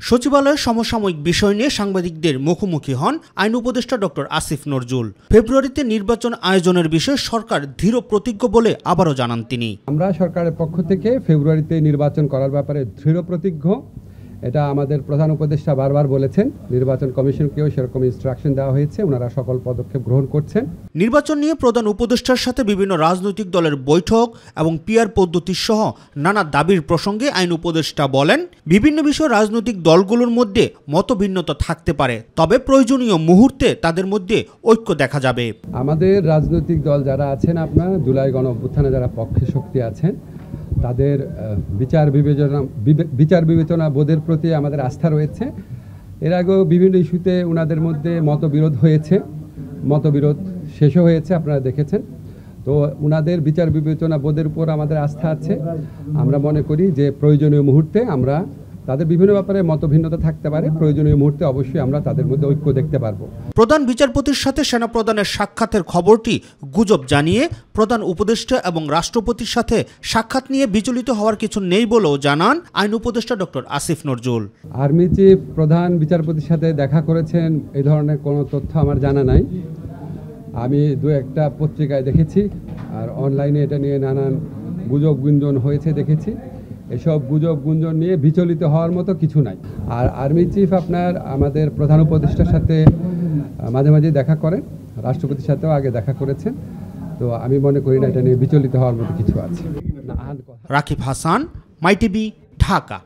সচিবালয়ে সমসাময়িক বিষয় নিয়ে সাংবাদিকদের মুখোমুখি হন আইন উপদেষ্টা ডক্টর আসিফ নজরুল। ফেব্রুয়ারিতে নির্বাচন আয়োজনের বিষয়ে সরকার দৃঢ় প্রতিজ্ঞ বলে আবারও জানান তিনি। আমরা সরকারের পক্ষ থেকে ফেব্রুয়ারিতে নির্বাচন করার ব্যাপারে দৃঢ় প্রতিজ্ঞ। এটা আমাদের প্রধান উপদেষ্টা বারবার বলেছেন। নির্বাচন কমিশনকেও সেরকম ইনস্ট্রাকশন দেওয়া হয়েছে, ওনারা সকল পদক্ষেপ গ্রহণ করছেন। নির্বাচন নিয়ে প্রধান উপদেষ্টার সাথে বিভিন্ন রাজনৈতিক দলের বৈঠক এবং পিআর পদ্ধতি সহ নানা দাবির প্রসঙ্গে আইন উপদেষ্টা বলেন, বিভিন্ন বিষয়ে রাজনৈতিক দলগুলোর মধ্যে মতভিন্নতা থাকতে পারে, তবে প্রয়োজনীয় মুহূর্তে তাদের মধ্যে ঐক্য দেখা যাবে। আমাদের রাজনৈতিক দল যারা আছেন, আপনার জুলাই গণঅভ্যুত্থানে যারা পক্ষে শক্তি আছেন, তাদের বিচার বিবেচনা বোধের প্রতি আমাদের আস্থা রয়েছে। এর আগেও বিভিন্ন ইস্যুতে ওনাদের মধ্যে মতবিরোধ হয়েছে, মতবিরোধ শেষও হয়েছে, আপনারা দেখেছেন। তো ওনাদের বিচার বিবেচনা বোধের উপর আমাদের আস্থা আছে। আমরা মনে করি যে প্রয়োজনীয় মুহূর্তে আমরা তাদের বিভিন্ন ব্যাপারে মতভিন্নতা থাকতে পারে, প্রয়োজনীয় মুহূর্তে অবশ্যই আমরা তাদের মধ্যে ঐক্য দেখতে পারবো। প্রধান বিচারপতির সাথে সেনাপ্রধানের সাক্ষাতের খবরটি গুজব জানিয়ে প্রধান উপদেষ্টা এবং রাষ্ট্রপতির সাথে সাক্ষাৎ নিয়ে বিচলিত হওয়ার কিছু নেই বলেও জানান আইন উপদেষ্টা doctor Asif Nazrul. Army chief প্রধান বিচারপতির সাথে দেখা করেছেন এই ধরনের কোনো তথ্য আমার জানা নাই। আমি দু একটা পত্রিকায় দেখেছি, আর অনলাইনে এটা নিয়ে নানান গুজব গুঞ্জন হয়েছে দেখেছি। এসব গুজব গুঞ্জন নিয়ে বিচলিত হওয়ার মতো কিছু নাই। আর আর্মি চিফ আপনার আমাদের প্রধান উপদেষ্টার সাথে মাঝে মাঝে দেখা করেন, রাষ্ট্রপতির সাথেও আগে দেখা করেছেন। তো আমি মনে করি না এটা নিয়ে বিচলিত হওয়ার মতো কিছু আছে। রাকিব হাসান, মাই টিভি, ঢাকা।